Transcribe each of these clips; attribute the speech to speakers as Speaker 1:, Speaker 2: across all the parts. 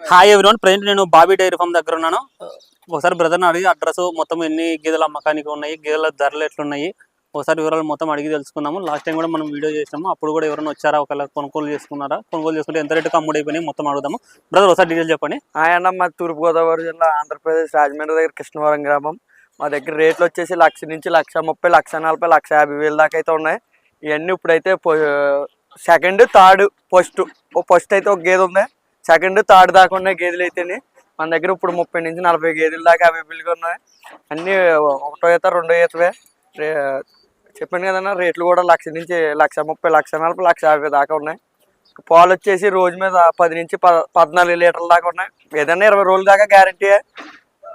Speaker 1: Hi everyone, present నేను Bobby dairy farm దగ్గర ఉన్నాను. ఒకసారి బ్రదర్ని అడిగి అడ్రస్ మొత్తం ఎన్ని గేదెల అమ్మకానికి ఉన్నాయి, గేదెల ధరలు ఎట్లున్నాయి, ఒకసారి వివరాలు మొత్తం అడిగి తెలుసుకుందాము. లాస్ట్ టైం కూడా మనం వీడియో చేసినాము, అప్పుడు కూడా ఎవరైనా వచ్చారా, ఒకవేళ కొనుగోలు చేసుకున్నారా, కొనుగోలు చేసుకుంటే ఎంత రేటుకి అమ్ముడైపోయినాయి మొత్తం అడుగుదాము. బ్రదర్ ఒకసారి డీటెయిల్ చెప్పండి.
Speaker 2: అన్న మా తూర్పుగోదావరి జిల్లా ఆంధ్రప్రదేశ్ రాజమండ్రి దగ్గర కృష్ణవరం గ్రామం. మా దగ్గర రేట్లు వచ్చేసి 1,00,000 నుంచి 1,30,000, 1,40,000, 1,50,000 దాకా అయితే ఉన్నాయి. ఇవన్నీ ఇప్పుడైతే సెకండ్ థర్డ్ ఫస్ట్ అయితే ఒక గేదె ఉంది, సెకండ్ థర్డ్ దాకా ఉన్నాయి గేదెలు అయితేనే. మన దగ్గర ఇప్పుడు 30 నుంచి 40 గేదెల దాకా అవైలబుల్గా ఉన్నాయి. అన్నీ ఒకటో ఈత రెండో ఈతవే. చెప్పాను కదన్నా, రేట్లు కూడా 1,00,000 నుంచి 1,30,000, 1,40,000, 1,50,000 దాకా ఉన్నాయి. పాలు వచ్చేసి రోజు మీద 10 నుంచి 14 లీటర్ల దాకా ఉన్నాయి. ఏదైనా 20 రోజుల దాకా గ్యారంటీ.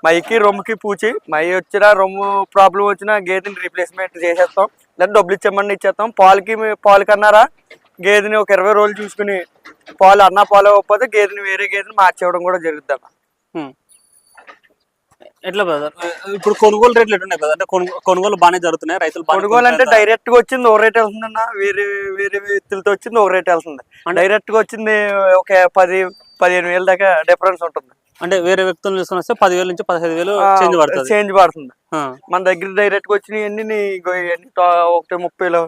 Speaker 2: మైకి రొమ్ముకి పూచి మై వచ్చినా రొమ్ము ప్రాబ్లం వచ్చినా గేదెని రీప్లేస్మెంట్ చేసేస్తాం, లేదా డబ్బులు ఇచ్చామని ఇచ్చేస్తాం. పాలు కన్నారా గేదెని ఒక 20 రోజులు చూసుకుని పాలు పాలు అవ్వకపోతే గేదెని వేరే గేదెని మార్చేయడం కూడా జరుగుద్ది అన్న.
Speaker 1: ఎట్లా బ్రదర్ ఇప్పుడు కొనుగోలు రేట్లు ఎట్లున్నాయి కదా? అంటే కొనుగోలు బాగానే జరుగుతున్నాయి, రైతులు
Speaker 2: కొనుగోలు అంటే డైరెక్ట్ గా వచ్చింది ఒక రేట్ వెళ్తుందన్న, వేరే వేరే వ్యక్తులతో వచ్చింది ఒక రేట్ వెళ్తుంది. డైరెక్ట్ గా వచ్చింది ఒక 10-15 వేల దాకా డిఫరెన్స్ ఉంటుంది.
Speaker 1: అంటే వేరే వ్యక్తులు తీసుకుని వస్తే 10,000 నుంచి 15,000 చేంజ్ పడుతుంది.
Speaker 2: మన దగ్గర డైరెక్ట్ గా వచ్చినాయి 1,30,000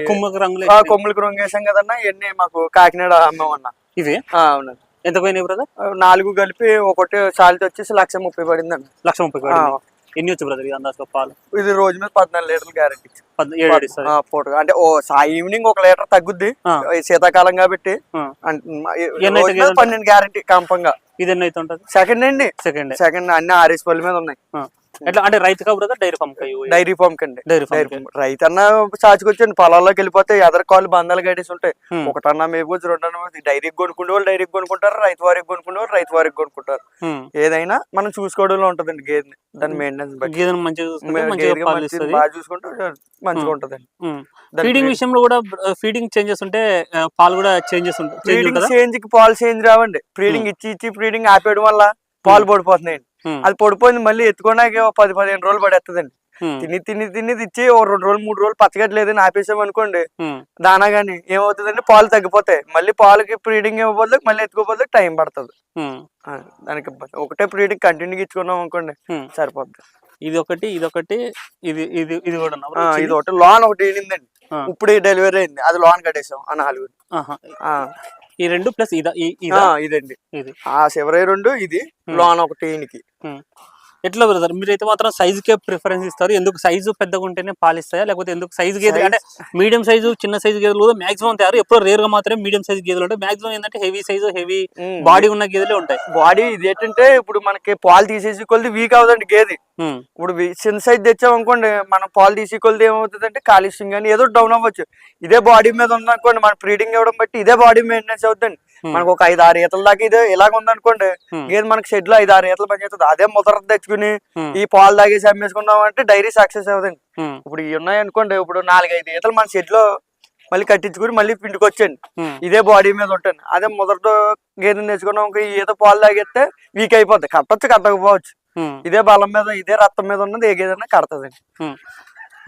Speaker 2: కొమ్ములకి రంగు వేసాం కదన్నా. ఇవన్నీ మాకు కాకినాడ అమ్మామన్నా.
Speaker 1: ఇవి
Speaker 2: అవునండి.
Speaker 1: ఎంత పోయినాయి బ్రదర్?
Speaker 2: 4 కలిపి ఒకటి సాలిటీ వచ్చేసి 1,30,000 పడిందండి.
Speaker 1: 1,30,000. ఎన్ని వచ్చు బ్రదర్ అందాజ పాలు?
Speaker 2: ఇది రోజు మీద 14 లీటర్లు గ్యారెంటీ. పూట అంటే ఈవినింగ్ 1 లీటర్ తగ్గుద్ది, శీతాకాలం కాబట్టి. 12 గ్యారెంటీ కంపంగా.
Speaker 1: ఇది ఎన్ని అయితే ఉంటుంది?
Speaker 2: సెకండ్ అన్ని RS పళ్ళు మీద ఉన్నాయి.
Speaker 1: ఎట్లా అంటే రైతు brother dairy farm?
Speaker 2: Dairy farm కండి. రైతు అన్న చాచుకొచ్చండి, పొలాల్లోకి వెళ్ళిపోతే ఎదర కాళ్ళు బంధాలు గడిసి ఉంటాయి. ఒకటన్నా మేపుకొచ్చి 2 డైరీకి కొనుక్కునే వాళ్ళు డైరీకి కొనుక్కుంటారు, రైతు వారికి కొనుక్కునే వాళ్ళు రైతు వారికి కొనుక్కుంటారు. ఏదైనా మనం చూసుకోవడంలో ఉంటదండి గేదెని, దాని మెయింటెనెన్స్ బాగా చూసుకుంటే మంచిగా ఉంటదండి.
Speaker 1: ఫీడింగ్ విషయంలో కూడా ఫీడింగ్ చేంజెస్ ఉంటే పాలు కూడా చేంజెస్ ఉంటాయి.
Speaker 2: ఫీడింగ్ పాలు చేంజ్ రావండి. ఫీడింగ్ ఇచ్చి ఫీడింగ్ ఆపేయడం వల్ల పాలు పడిపోతున్నాయండి. అది పడిపోయింది మళ్ళీ ఎత్తుకోడానికి 10-15 రోజులు పడేస్తుందండి. తిని ఇచ్చి 2 రోజులు 3 రోజులు పచ్చగట్లేదని ఆపేసాం అనుకోండి దానా గాని ఏమవుతుందండి, పాలు తగ్గిపోతాయి. మళ్ళీ పాలకి బ్రీడింగ్ ఇవ్వబోదు, మళ్ళీ ఎత్తుకోబోదు, టైం పడుతుంది. దానికి ఒకటే బ్రీడింగ్ కంటిన్యూగా ఇచ్చుకున్నాం అనుకోండి సరిపోద్ది.
Speaker 1: ఇది ఒకటి ఇది కూడా
Speaker 2: ఇది ఒకటి లోన్ ఒకటి ఈనిందండి. ఇప్పుడు డెలివరీ అయింది, అది లోన్ కట్టేసాం ఆ 4.
Speaker 1: ఈ 2 ప్లస్
Speaker 2: ఇదండి. ఆ చివరి 2 ఇది లోన్ ఒకటి ఈయనకి.
Speaker 1: ఎట్లా బ్రదర్ మీరైతే మాత్రం సైజుకే ప్రిఫరెన్స్ ఇస్తారు? ఎందుకు సైజు పెద్దగా ఉంటేనే పాలిస్తాయా, లేకపోతే ఎందుకు సైజు గేదెలు అంటే మీడియం సైజు చిన్న సైజు గేదెలు మాక్సిమం తయారు, ఎప్పుడో రేర్ గా మాత్రమే మీడియం సైజు గేదెలు ఉంటాయి. మాక్సిమం ఏంటంటే హెవీ సైజు హెవీ బాడీ ఉన్న గేదెలే ఉంటాయి.
Speaker 2: బాడీ ఇది ఏంటంటే ఇప్పుడు మనకి పాలు తీసేసి కొద్ది వీక్ అవుతుంది గేదె. ఇప్పుడు చిన్న సైజ్ తెచ్చాం అనుకోండి, మనం పాలు తీసి కొద్ది ఏమవుతుంది అంటే కాలుష్యం కానీ ఏదో డౌన్ అవ్వచ్చు. ఇదే బాడీ మీద ఉందనుకోండి, మన బ్రీడింగ్ ఇవ్వడం బట్టి ఇదే బాడీ మెయింటెనెన్స్ అవుతుంది. మనకు ఒక 5-6 ఈతల దాకా ఇదే ఇలాగ ఉందనుకోండి, గేదె మనకి షెడ్ లో 5-6 ఈతలు పనిచేస్తుంది. అదే ముద్ర తెచ్చుకుని ఈ పాలు తాగేసి అమ్మేసుకున్నాం అంటే డైరీ సక్సెస్ అవుతుంది. ఇప్పుడు ఇవి ఉన్నాయి అనుకోండి, ఇప్పుడు 4-5 ఈతలు మన షెడ్ లో మళ్ళీ కట్టించుకుని మళ్ళీ పిండికి వచ్చండి, ఇదే బాడీ మీద ఉంటుంది. అదే మొదటి గేదెని తెచ్చుకున్నాం ఈత పాలు తాగేస్తే వీక్ అయిపోద్ది, కట్టకపోవచ్చు. ఇదే బలం మీద ఇదే రక్తం మీద ఉన్నది ఏ గేదైనా కడతదండి.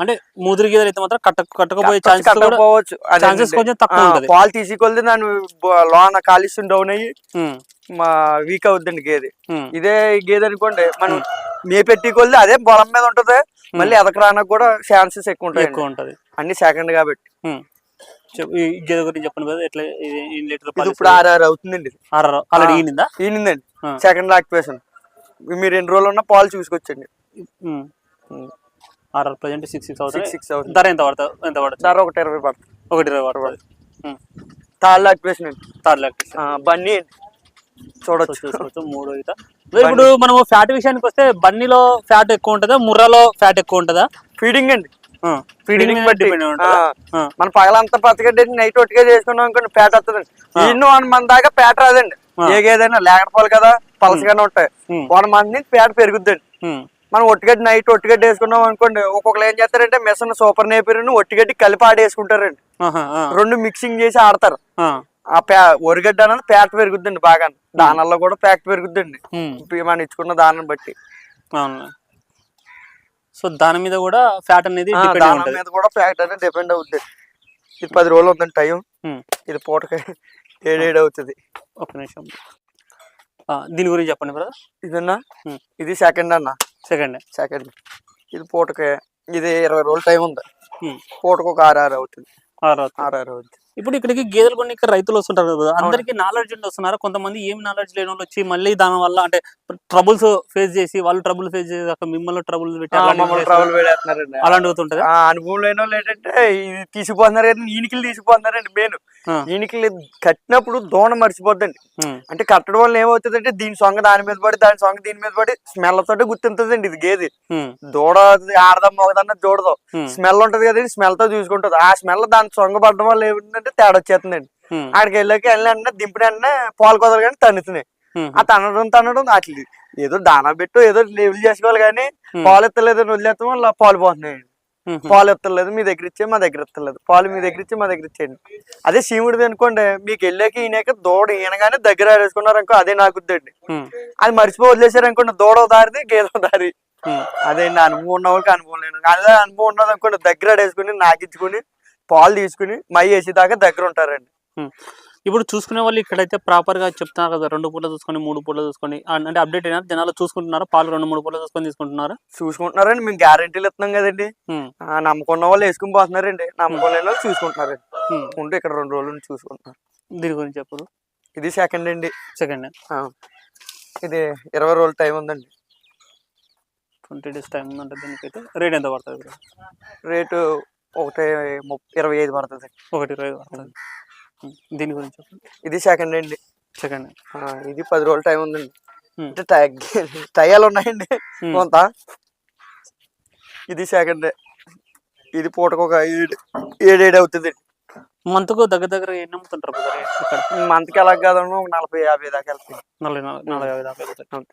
Speaker 1: అంటే ముదురు గేదెలు అయితే మాత్రం కట్టకపోయే
Speaker 2: కట్టకపోవచ్చు,
Speaker 1: కొంచెం తక్కువ ఉంటుంది.
Speaker 2: పాలు తీసుకొల్ది దాని లోన కాలుష్యం డౌన్ అయ్యి వీక్ అవుద్దండి గేదె. ఇదే గేదె అనుకోండి మనం మేపెట్టి కొల్ది అదే బలం మీద ఉంటది, మళ్ళీ ఎదకరానికి కూడా ఛాన్సెస్ ఎక్కువ ఉంటది. అన్ని సెకండ్ కాబట్టి.
Speaker 1: గేదె గురించి చెప్పండి కదా, ఎట్లా
Speaker 2: ఇప్పుడు 6 అవుతుందండి.
Speaker 1: ఆల్రెడీ
Speaker 2: ఈనిందండి, సెకండ్ లాక్టివేషన్. మీరు 2 రోజులు ఉన్న పాలు చూసుకొచ్చండి.
Speaker 1: 6 ప్రజెంట్ 6 అవుతుంది. ధర ఎంత పడుతుంది?
Speaker 2: ధర 1,20 పడుతుంది.
Speaker 1: 1,20
Speaker 2: థర్డ్ లాక్టివేషన్ అండి. బన్నీ చూడొచ్చు
Speaker 1: 3 ఈత. ఇప్పుడు మనం ఫ్యాట్ విషయానికి వస్తే బన్నీలో ఫ్యాట్ ఎక్కువ ఉంటుందా, ముర్రాలో ఫ్యాట్ ఎక్కువ ఉంటుందా?
Speaker 2: ఫీడింగ్ అండి,
Speaker 1: ఫీడింగ్ బట్టి
Speaker 2: మన పగలంతా పచ్చగడ్డి నైట్ ఒట్టిగా చేసుకున్నాం అనుకోండి ఫ్యాట్ వస్తుందండి. ఇన్ని 1 మంత్ దాకా ఫ్యాట్ రాదండి. ఏదైనా లేకపోవాలి కదా, పలసగానే ఉంటాయి. 1 మంత్ నుంచి ఫ్యాట్ పెరుగుద్దండి. మనం ఒట్టిగడ్డి నైట్ ఒట్టిగడ్డి వేసుకున్నాం అనుకోండి, ఒక్కొక్కరు ఏం చేస్తారంటే మెసన్ సూపర్ నేపిరిని ఒట్టిగడ్డి కలిపి ఆడేసుకుంటారండి. 2 మిక్సింగ్ చేసి ఆడతారు. ఒరిగడ్డ అనేది ఫ్యాట్ పెరుగుద్దండి బాగా, దానాల్లో కూడా ఫ్యాట్ పెరుగుద్దండి మనం ఇచ్చుకున్న దానాన్ని బట్టి.
Speaker 1: సో దాని మీద కూడా ఫ్యాట్ అనేది
Speaker 2: డిపెండ్ అవుతుంది. ఇది 10 రోజులు ఉందండి టైం. ఇది పూటకి 7 అవుతుంది.
Speaker 1: ఒక నిమిషం. దీని గురించి చెప్పండి బ్రదర్.
Speaker 2: ఇదన్నా ఇది సెకండ్ అన్న. సెకండ్ ఇది పూటకి ఇది 20 రోజులు టైం ఉంది. పూటకు ఒక 6 అవుతుంది. 6 అవుతుంది.
Speaker 1: ఇప్పుడు ఇక్కడికి గేదెలు కొన్ని ఇక్కడ రైతులు వస్తుంటారు కదా, అందరికి నాలెడ్జ్ ఉండి వస్తున్నారా? కొంతమంది ఏం నాలెడ్జ్ లేని వాళ్ళు వచ్చి మళ్ళీ దాని వల్ల అంటే ట్రబుల్స్ ఫేస్ చేసి వాళ్ళు ట్రబుల్ ఫేస్ చేసి మిమ్మల్ని ట్రబుల్ అలాంటి అవుతుంటది.
Speaker 2: అనుభవం లేని వాళ్ళు ఏంటంటే ఇది తీసుకుపోతున్నారు కదా, ఈనికిలు తీసుకుపోతున్నారండి. మెయిన్ ఈనికిలు కట్టినప్పుడు దోణ మర్చిపోద్దండి. అంటే కట్టడం వల్ల ఏమవుతుందంటే దీని సొంగ దాని మీద పడి దాని సొంగ దీని మీద పడి స్మెల్ తోటి గుర్తుంటదండి. ఇది గేది దూడ ఆడదాం మొగదన్న చూడదు, స్మెల్ ఉంటది కదండి, స్మెల్ తో చూసుకుంటది. ఆ స్మెల్ దాని సొంగ పడడం వల్ల ఏమిటంటే తేడా వచ్చేస్తుందండి. ఆడికి వెళ్ళంటే దింపిన పాలు కొదలు కానీ తన్నుతున్నాయి. ఆ తనడం అట్లా ఏదో దానా పెట్టు ఏదో లెవెల్ చేసుకోవాలి కానీ పాలు ఎత్తలేదు వదిలేస్తాం వల్ల పాలు పోతున్నాయండి. పాలు ఎత్తలేదు మీ దగ్గర ఇచ్చే మా దగ్గర ఎత్తలేదు, పాలు మీ దగ్గర ఇచ్చి మా దగ్గర ఇచ్చేయండి. అదే సీముడిది అనుకోండి, మీకు వెళ్ళాక ఈయనక దూడ ఈయనగానే దగ్గర ఆడేసుకున్నారు అనుకో అదే నాకుద్దండి. అది మర్చిపోయి వదిలేసారు అనుకోండి, దూడ దారిది గేదె దారి. అదే అనుభవం ఉన్న వాళ్ళకి అనుభవం లేను. అదే అనుభవం ఉన్నది అనుకోండి, దగ్గర ఆడేసుకుని నాకించుకుని పాలు తీసుకుని మై వేసి దాకా దగ్గర ఉంటారండి.
Speaker 1: ఇప్పుడు చూసుకునే వాళ్ళు ఇక్కడైతే ప్రాపర్ గా చెప్తున్నారు కదా, 2 పూటలు చూసుకొని 3 పూటలు చూసుకొని అంటే అప్డేట్ అయినా జనాలు చూసుకుంటున్నారా? పాలు 2-3 పూటలు చూసుకొని తీసుకుంటున్నారా?
Speaker 2: చూసుకుంటున్నారండి. మేము గ్యారెంటీలు ఇస్తున్నాం కదండి. నమ్మకం ఉన్న వాళ్ళు వేసుకుని పోతున్నారండి, నమ్మకం లేని వాళ్ళు చూసుకుంటున్నారండి. ఉంటే ఇక్కడ 2 రోజులు చూసుకుంటున్నారు.
Speaker 1: దీని గురించి చెప్పదు.
Speaker 2: ఇది సెకండ్ అండి. ఇది 20 రోజులు టైం ఉందండి.
Speaker 1: 20 days టైం ఉందంటే దీనికైతే రేట్ ఎంత పడుతుంది?
Speaker 2: రేటు 1.25 పడుతుంది.
Speaker 1: 1.25 పడుతుంది. దీని గురించి చెప్పండి.
Speaker 2: ఇది సెకండ్ అండి. ఇది 10 రోజులు టైం ఉందండి. అంటే టయాలు ఉన్నాయండి కొంత. ఇది సెకండ్. ఇది పూటకు ఒక 7 అవుతుంది.
Speaker 1: మంత్కు దగ్గర ఎన్ని అమ్ముతుంటారు ఇక్కడ?
Speaker 2: మంత్కి ఎలా కాదు 40-50 దాకా వెళ్తాయి.
Speaker 1: 40-50 దాకా వెళ్తాయి.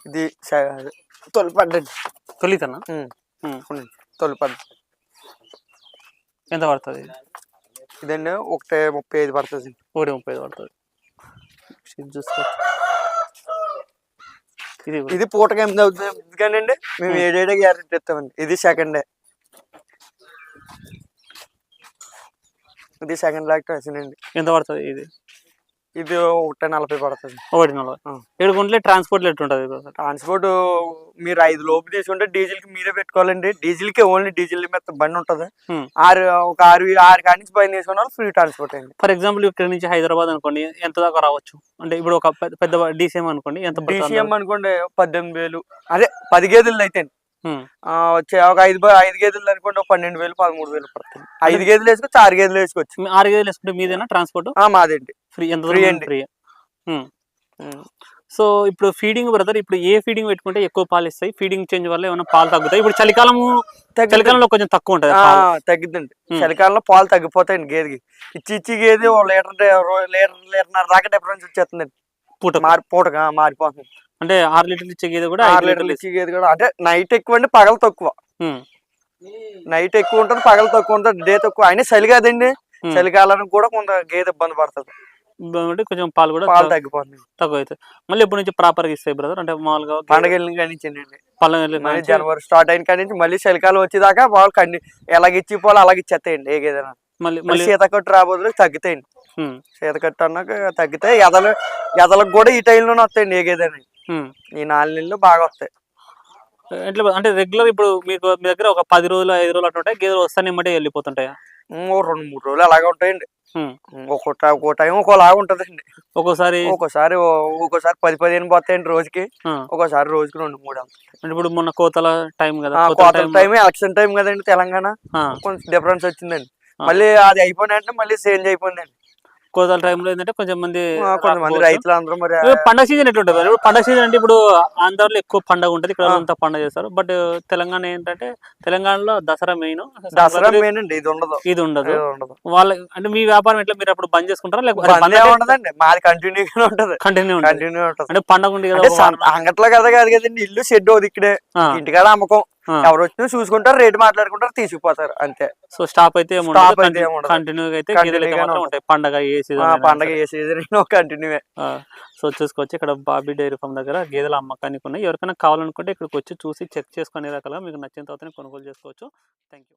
Speaker 1: ఇది
Speaker 2: తొలిపడ్డండి.
Speaker 1: తొలితనా?
Speaker 2: తొలిపడ్డ.
Speaker 1: ఎంత పడుతుంది
Speaker 2: ఇదండి? 1.35 పడుతుంది.
Speaker 1: 1.35 పడుతుంది.
Speaker 2: ఇది పూటకి 8 అవుతుంది కానీ అండి మేము 7 గ్యారెంటీ ఇస్తామండి. ఇది సెకండ్. ఇది సెకండ్ లాక్టేషన్ అండి.
Speaker 1: ఎంత పడుతుంది ఇది?
Speaker 2: ఇది 1.40 పడుతుంది.
Speaker 1: 1.40. 7 గుంటలే ట్రాన్స్పోర్ట్ ఎట్టుంటది?
Speaker 2: ట్రాన్స్పోర్ట్ మీరు 5 లోపు తీసుకుంటే డీజిల్ కి మీరే పెట్టుకోవాలండి. డీజిల్ కి ఓన్లీ డీజిల్ మీద బండి ఉంటది. 6 కాడి నుంచి పైన తీసుకున్న ఫ్రీ ట్రాన్స్పోర్ట్ అండి.
Speaker 1: ఫర్ ఎగ్జాంపుల్ ఇక్కడ నుంచి హైదరాబాద్ అనుకోండి, ఎంత దాకా రావచ్చు? అంటే ఇప్పుడు ఒక పెద్ద డీసీఎం అనుకోండి, ఎంత?
Speaker 2: డీసీఎం అనుకోండి 18,000. అదే 10 గేదెలు అయితే వచ్చే ఒక 5 గేదెలు అనుకోండి 12,000 13,000 పడుతుంది. 5 గేదెలు వేసుకోవచ్చు, 6 గేదెలు వేసుకోవచ్చు.
Speaker 1: 6 గేదెలు వేసుకుంటే మీదేనా ట్రాన్స్పోర్ట్?
Speaker 2: మాదేంటి.
Speaker 1: ఫ్రీ. ఎంత ఫ్రీ అండి? ఫ్రీ. సో ఇప్పుడు ఫీడింగ్ బ్రదర్, ఇప్పుడు ఏ ఫీడింగ్ పెట్టుకుంటే ఎక్కువ పాలు ఇస్తాయి? ఫీడింగ్ చేంజ్ వల్ల ఏమైనా పాలు తగ్గుతాయి? ఇప్పుడు చలికాలంలో కొంచెం తక్కువ ఉంటుంది.
Speaker 2: తగ్గిద్దండి. చలికాలంలో పాలు తగ్గిపోతాయండి గేదెకి. ఇచ్చి గేదె లీటర్ దాకా డిఫరెన్స్ వచ్చేస్తుందండి. పూటగా మారిపోతుంది.
Speaker 1: అంటే 6 లీటర్లు ఇచ్చే గేదె కూడా
Speaker 2: 6 లీటర్లు ఇచ్చే గేదె కూడా. అంటే నైట్ ఎక్కువ అండి, పగలు తక్కువ. నైట్ ఎక్కువ ఉంటుంది, పగలు తక్కువ ఉంటుంది, డే తక్కువ. అయినా చలి కాదండి, చలికాలానికి కూడా కొంత గేదె ఇబ్బంది పడుతుంది.
Speaker 1: కొంచెం పాలు కూడా
Speaker 2: తగ్గిపోతుంది,
Speaker 1: తక్కువ అవుతాయి. మళ్ళీ ఎప్పటి నుంచి ప్రాపర్ గా ఇస్తాయి బ్రదర్? అంటే మామూలుగా
Speaker 2: పండగ కానించండి.
Speaker 1: పండగ
Speaker 2: జనవరి స్టార్ట్ అయిన కాడి నుంచి మళ్ళీ చలికాలం వచ్చేదాకా వాళ్ళు ఎలాగ ఇచ్చి పోవాలి అలాగ ఇచ్చేస్తాయండి. ఏ గేదైనా మళ్ళీ శీతకట్టు రాబోదు తగ్గుతాయండి. శీతకట్టు అన్నాక తగ్గితే ఎదలకు కూడా ఈ టైంలోనే వస్తాయండి. ఏ గేదైనా ఈ 4 నెలలు బాగా వస్తాయి.
Speaker 1: ఎట్లా అంటే రెగ్యులర్ ఇప్పుడు మీ దగ్గర ఒక 10 రోజులు 5 రోజులు అట్లా ఉంటాయి గేదెలు వస్తానే ఏమంటే వెళ్ళిపోతుంటాయా?
Speaker 2: 2-3 రోజులు అలాగే ఉంటాయండి. ఒక్కో టైం ఒక్కోలాగా ఉంటదండి. ఒక్కోసారి 10-15 పోతాయండి రోజుకి. ఒక్కోసారి రోజుకి 2-3.
Speaker 1: అంటే ఇప్పుడు మొన్న కోతల టైం కదా,
Speaker 2: కోతల టైం ఎలక్షన్ టైం కదండి తెలంగాణ, కొంచెం డిఫరెన్స్ వచ్చిందండి. మళ్ళీ అది అయిపోయినట్టు మళ్ళీ చేంజ్ అయిపోయిందండి.
Speaker 1: కోతల టైంలో ఏంటంటే కొంతమంది
Speaker 2: రైతులు అందరూ మరి
Speaker 1: పండగ సీజన్ ఎట్లుంటుంది? ఇప్పుడు పండగ సీజన్ అంటే ఇప్పుడు ఆంధ్రాలో ఎక్కువ పండగ ఉంటుంది, ఇక్కడ అంతా పండగ చేస్తారు. బట్ తెలంగాణ ఏంటంటే తెలంగాణలో దసరా మెయిన్.
Speaker 2: అండి, ఇది ఉండదు.
Speaker 1: వాళ్ళ అంటే మీ వ్యాపారం ఎట్లా? మీరు అప్పుడు బంద్ చేసుకుంటారా లేకపోతే
Speaker 2: మాది కంటిన్యూ ఉంటుంది?
Speaker 1: కంటిన్యూ అంటే పండగ ఉంది
Speaker 2: కదా, అంగట్లో కదా కాదు కదండి. ఇల్లు షెడ్ అవుతుంది ఇక్కడే, ఇంటికాడ అమ్మకం. ఎవరు వచ్చినా చూసుకుంటారు, రేటు మాట్లాడుకుంటారు, తీసుకుపోతారు అంతే.
Speaker 1: సో స్టాప్ అయితే కంటిన్యూ అయితే ఉంటాయి. పండగ ఏ సీజన్ కంటిన్యూ. సో చూసుకోవచ్చు ఇక్కడ బాబీ డైరీ ఫామ్ దగ్గర గేదెల అమ్మకానికి ఉన్నాయి. ఎవరికైనా కావాలనుకుంటే ఇక్కడికి వచ్చి చూసి చెక్ చేసుకునే రకాలుగా మీకు నచ్చిన తర్వాత కొనుగోలు చేసుకోవచ్చు. Thank you.